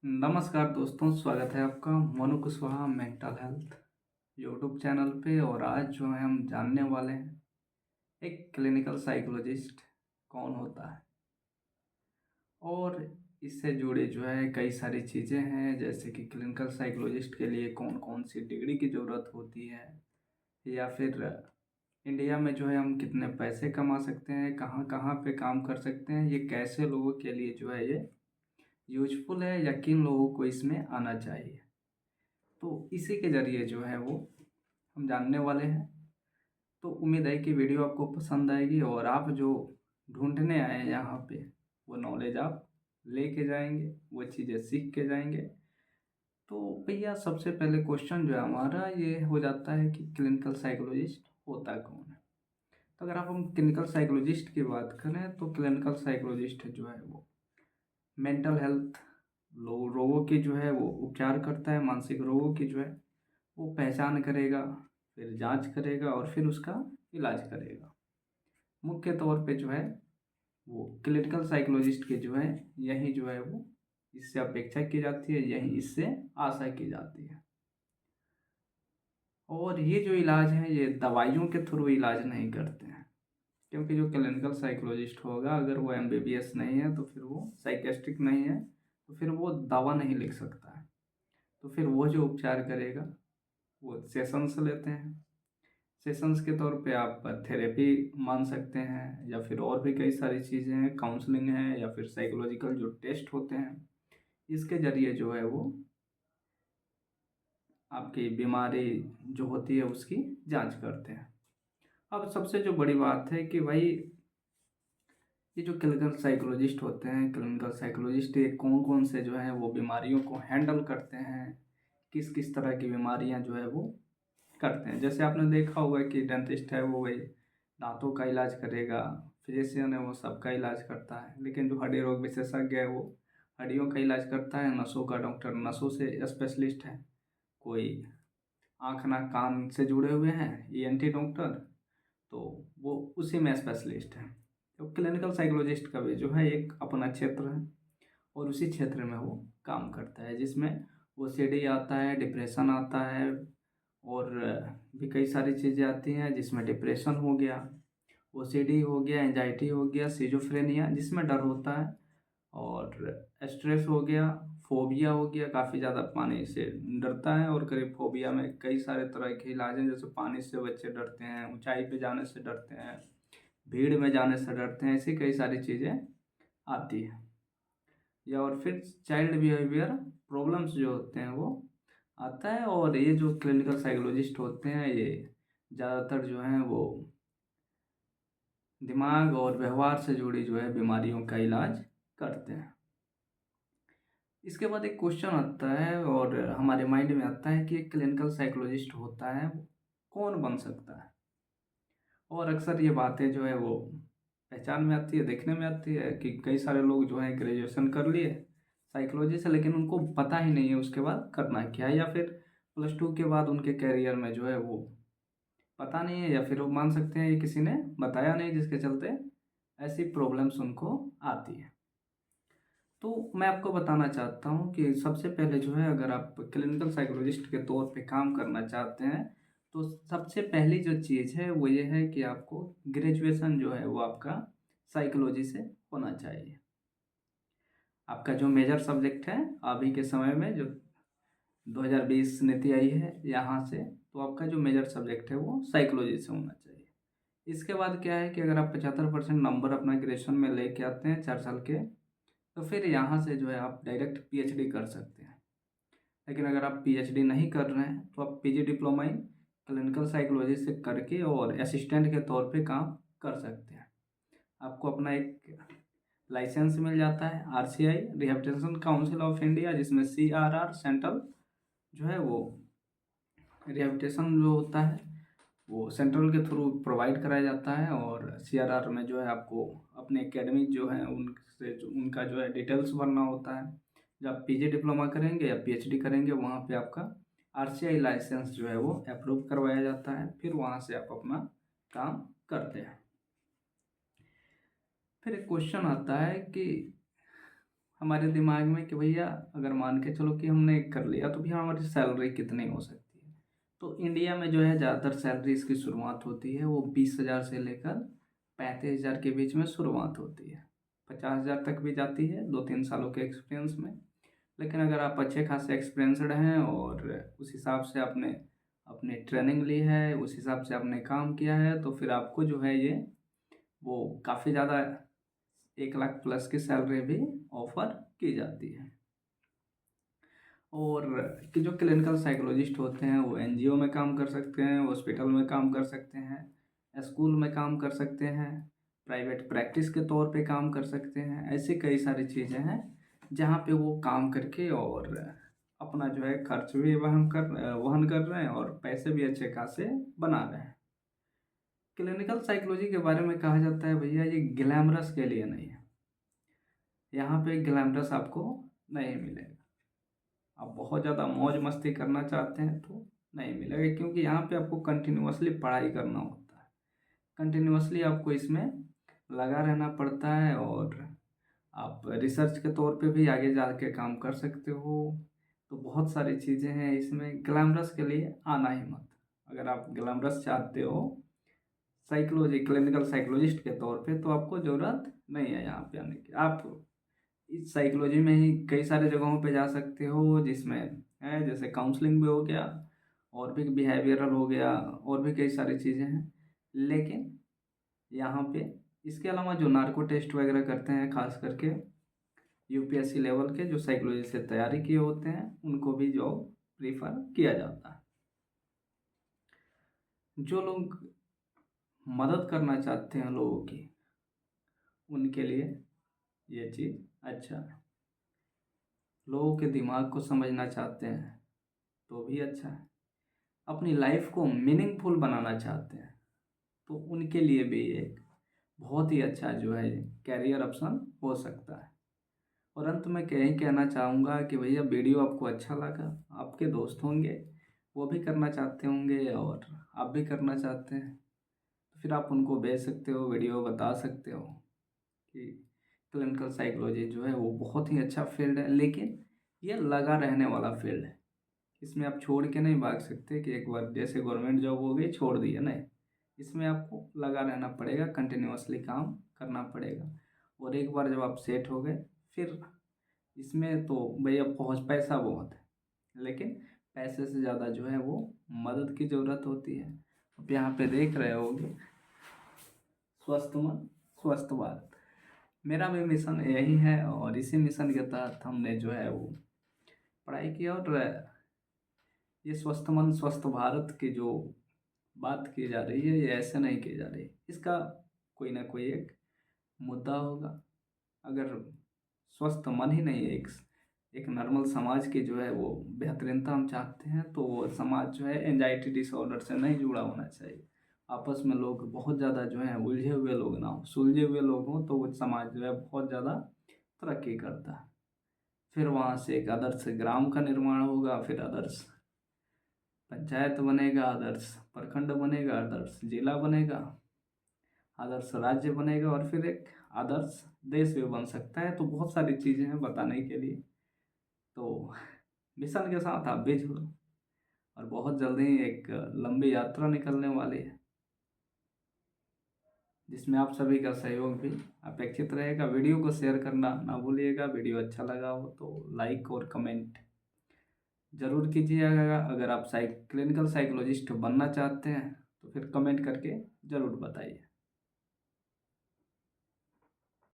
नमस्कार दोस्तों, स्वागत है आपका Manu Kushwaha mental health YouTube channel पे। और आज जो है हम जानने वाले हैं एक क्लिनिकल साइकोलॉजिस्ट कौन होता है और इससे जुड़े जो है कई सारी चीज़ें हैं, जैसे कि क्लिनिकल साइकोलॉजिस्ट के लिए कौन कौन सी डिग्री की ज़रूरत होती है, या फिर इंडिया में जो है हम कितने पैसे कमा सकते हैं, कहाँ कहाँ पे काम कर सकते हैं, ये कैसे लोगों के लिए जो है ये यूजफुल है या किन लोगों को इसमें आना चाहिए। तो इसी के ज़रिए जो है वो हम जानने वाले हैं। तो उम्मीद है कि वीडियो आपको पसंद आएगी और आप जो ढूंढने आए हैं यहाँ पे वो नॉलेज आप लेके जाएंगे, वो चीज़ें सीख के जाएंगे। तो भैया सबसे पहले क्वेश्चन जो है हमारा ये हो जाता है कि क्लिनिकल साइकोलॉजिस्ट होता कौन है। तो अगर आप हम क्लिनिकल साइकोलॉजिस्ट की बात करें तो क्लिनिकल साइकोलॉजिस्ट जो है वो मेंटल हेल्थ रोगों की जो है वो उपचार करता है। मानसिक रोगों की जो है वो पहचान करेगा, फिर जांच करेगा और फिर उसका इलाज करेगा। मुख्य तौर पे जो है वो क्लिनिकल साइकोलॉजिस्ट के जो है यही जो है वो इससे अपेक्षा की जाती है, यही इससे आशा की जाती है। और ये जो इलाज है ये दवाइयों के थ्रू इलाज नहीं करते हैं, क्योंकि जो क्लिनिकल साइकोलॉजिस्ट होगा अगर वो एमबीबीएस नहीं है तो फिर वो साइकेस्ट्रिक नहीं है तो फिर वो दवा नहीं लिख सकता है। तो फिर वो जो उपचार करेगा वो सेशंस लेते हैं। सेशंस के तौर पे आप थेरेपी मान सकते हैं, या फिर और भी कई सारी चीज़ें हैं, काउंसलिंग है, या फिर साइकोलॉजिकल जो टेस्ट होते हैं इसके ज़रिए जो है वो आपकी बीमारी जो होती है उसकी जांच करते हैं। अब सबसे जो बड़ी बात है कि भाई ये जो क्लिनिकल साइकोलॉजिस्ट होते हैं, क्लिनिकल साइकोलॉजिस्ट ये कौन कौन से जो है वो बीमारियों को हैंडल करते हैं, किस किस तरह की बीमारियां जो है वो करते हैं। जैसे आपने देखा होगा कि डेंटिस्ट है वो वही दांतों का इलाज करेगा, फिजिशियन है वो सबका इलाज करता है, लेकिन जो हड्डी रोग विशेषज्ञ है वो हड्डियों का इलाज करता है। नसों का डॉक्टर नसों से स्पेशलिस्ट है। कोई आँख नाक कान से जुड़े हुए हैं ईएनटी डॉक्टर, तो वो उसी में स्पेशलिस्ट है। तो क्लिनिकल साइकोलॉजिस्ट का भी जो है एक अपना क्षेत्र है और उसी क्षेत्र में वो काम करता है, जिसमें ओसीडी आता है, डिप्रेशन आता है और भी कई सारी चीज़ें आती हैं, जिसमें डिप्रेशन हो गया, ओसीडी हो गया, एंजाइटी हो गया, सिजोफ्रेनिया जिसमें डर होता है, और स्ट्रेस हो गया, फोबिया हो गया, काफ़ी ज़्यादा पानी से डरता है। और करीब फोबिया में कई सारे तरह के इलाज हैं, जैसे पानी से बच्चे डरते हैं, ऊंचाई पे जाने से डरते हैं, भीड़ में जाने से डरते हैं, ऐसी कई सारी चीज़ें आती हैं। या और फिर चाइल्ड बिहेवियर प्रॉब्लम्स जो होते हैं वो आता है। और ये जो क्लिनिकल साइकोलॉजिस्ट होते हैं ये ज़्यादातर जो हैं वो दिमाग और व्यवहार से जुड़ी जो है बीमारियों का इलाज करते हैं। इसके बाद एक क्वेश्चन आता है और हमारे माइंड में आता है कि एक क्लिनिकल साइकोलॉजिस्ट होता है वो कौन बन सकता है। और अक्सर ये बातें जो है वो पहचान में आती है, देखने में आती है कि कई सारे लोग जो हैं ग्रेजुएशन कर लिए साइकोलॉजी से, लेकिन उनको पता ही नहीं है उसके बाद करना क्या है, या फिर +2 के बाद उनके कैरियर में जो है वो पता नहीं है, या फिर वो मान सकते हैं ये किसी ने बताया नहीं, जिसके चलते ऐसी प्रॉब्लम्स उनको आती है। तो मैं आपको बताना चाहता हूँ कि सबसे पहले जो है अगर आप क्लिनिकल साइकोलॉजिस्ट के तौर पे काम करना चाहते हैं तो सबसे पहली जो चीज़ है वो ये है कि आपको ग्रेजुएशन जो है वो आपका साइकोलॉजी से होना चाहिए। आपका जो मेजर सब्जेक्ट है अभी के समय में जो 2020 नीति आई है यहाँ से, तो आपका जो मेजर सब्जेक्ट है वो साइकोलॉजी से होना चाहिए। इसके बाद क्या है कि अगर आप 75% नंबर अपना ग्रेजुएशन में लेके आते हैं 4 साल के, तो फिर यहाँ से जो है आप डायरेक्ट पीएचडी कर सकते हैं। लेकिन अगर आप पीएचडी नहीं कर रहे हैं तो आप PG diploma in clinical psychology से करके और असिस्टेंट के तौर पे काम कर सकते हैं। आपको अपना एक लाइसेंस मिल जाता है RCI rehabilitation council of India, जिसमें सीआरआर सेंट्रल जो है वो रिहैबिलिटेशन जो होता है वो सेंट्रल के थ्रू प्रोवाइड कराया जाता है। और सीआरआर में जो है आपको अपने एकेडमिक जो है उनसे उनका जो है डिटेल्स भरना होता है। जब आप पीजी डिप्लोमा करेंगे या पीएचडी करेंगे वहाँ पे आपका आरसीआई लाइसेंस जो है वो अप्रूव करवाया जाता है, फिर वहाँ से आप अपना काम करते हैं। फिर एक क्वेश्चन आता है कि हमारे दिमाग में कि भैया अगर मान के चलो कि हमने कर लिया तो भैया हमारी सैलरी कितनी हो सकती है। तो इंडिया में जो है ज़्यादातर सैलरी इसकी शुरुआत होती है वो 20,000 से लेकर 35,000 के बीच में शुरुआत होती है। 50,000 तक भी जाती है 2-3 सालों के एक्सपीरियंस में। लेकिन अगर आप अच्छे खासे एक्सपीरियंसड हैं और उस हिसाब से आपने अपनी ट्रेनिंग ली है, उस हिसाब से आपने काम किया है, तो फिर आपको जो है ये वो काफ़ी ज़्यादा 1 लाख प्लस की सैलरी भी ऑफर की जाती है। और कि जो क्लिनिकल साइकोलॉजिस्ट होते हैं वो एनजीओ में काम कर सकते हैं, हॉस्पिटल में काम कर सकते हैं, स्कूल में काम कर सकते हैं, प्राइवेट प्रैक्टिस के तौर पे काम कर सकते हैं। ऐसी कई सारी चीज़ें हैं जहाँ पे वो काम करके और अपना जो है खर्च भी वहन कर रहे हैं और पैसे भी अच्छे खासे बना रहे हैं। क्लिनिकल साइकोलॉजी के बारे में कहा जाता है भैया ये ग्लैमरस के लिए नहीं है। यहाँ पे ग्लैमरस आपको नहीं मिलेगा। आप बहुत ज़्यादा मौज मस्ती करना चाहते हैं तो नहीं मिलेगा, क्योंकि यहाँ पे आपको कंटिन्यूअसली पढ़ाई करना होता है। कंटिन्यूअसली आपको इसमें लगा रहना पड़ता है और आप रिसर्च के तौर पे भी आगे जाके काम कर सकते हो। तो बहुत सारी चीज़ें हैं इसमें, ग्लैमरस के लिए आना ही मत। अगर आप ग्लैमरस चाहते हो क्लिनिकल साइकोलॉजिस्ट के तौर पे तो आपको ज़रूरत नहीं है यहाँ पे आने की। आप इस साइकोलॉजी में ही कई सारे जगहों पे जा सकते हो जिसमें है जैसे काउंसलिंग भी हो गया और भी बिहेवियरल हो गया और भी कई सारी चीज़ें हैं। लेकिन यहाँ पे इसके अलावा जो नार्को टेस्ट वगैरह करते हैं खास करके यूपीएससी लेवल के जो साइकोलॉजी से तैयारी किए होते हैं उनको भी जॉब प्रीफर किया जाता है। जो लोग मदद करना चाहते हैं लोगों की उनके लिए ये चीज़ अच्छा है। लोगों के दिमाग को समझना चाहते हैं तो भी अच्छा है। अपनी लाइफ को मीनिंगफुल बनाना चाहते हैं तो उनके लिए भी एक बहुत ही अच्छा जो है कैरियर ऑप्शन हो सकता है। और अंत में यही कहना चाहूँगा कि भैया वीडियो आपको अच्छा लगा, आपके दोस्त होंगे वो भी करना चाहते होंगे और आप भी करना चाहते हैं तो फिर आप उनको भेज सकते हो, वीडियो बता सकते हो कि क्लिनिकल साइकोलॉजी जो है वो बहुत ही अच्छा फील्ड है, लेकिन ये लगा रहने वाला फील्ड है। इसमें आप छोड़ के नहीं भाग सकते कि एक बार जैसे गवर्नमेंट जॉब हो गई छोड़ दिया, नहीं। इसमें आपको लगा रहना पड़ेगा, कंटिन्यूअसली काम करना पड़ेगा। और एक बार जब आप सेट हो गए फिर इसमें तो भैया पैसा बहुत है, लेकिन पैसे से ज़्यादा जो है वो मदद की ज़रूरत होती है। अब यहाँ पे देख रहे होगे स्वस्थ मन स्वस्थ भारत, मेरा भी मिशन यही है और इसी मिशन के तहत हमने जो है वो पढ़ाई की। और ये स्वस्थ मन स्वस्थ भारत की जो बात की जा रही है ये ऐसे नहीं की जा रही, इसका कोई ना कोई एक मुद्दा होगा। अगर स्वस्थ मन ही नहीं है, एक नॉर्मल समाज की जो है वो बेहतरीनता हम चाहते हैं तो वो समाज जो है एंजाइटी डिसऑर्डर से नहीं जुड़ा होना चाहिए। आपस में लोग बहुत ज़्यादा जो है उलझे हुए लोग ना हो, सुलझे हुए लोग हों तो वो समाज जो है बहुत ज़्यादा तरक्की करता है। फिर वहाँ से एक आदर्श ग्राम का निर्माण होगा, फिर आदर्श पंचायत बनेगा, आदर्श प्रखंड बनेगा, आदर्श जिला बनेगा, आदर्श राज्य बनेगा और फिर एक आदर्श देश भी बन सकता है। तो बहुत सारी चीज़ें हैं बताने के लिए, तो मिशन के साथ आप भी जुड़ो और बहुत जल्दी एक लंबी यात्रा निकलने वाली है जिसमें आप सभी का सहयोग भी अपेक्षित रहेगा। वीडियो को शेयर करना ना भूलिएगा। वीडियो अच्छा लगा हो तो लाइक और कमेंट ज़रूर कीजिएगा। अगर आप क्लिनिकल साइकोलॉजिस्ट बनना चाहते हैं तो फिर कमेंट करके ज़रूर बताइए।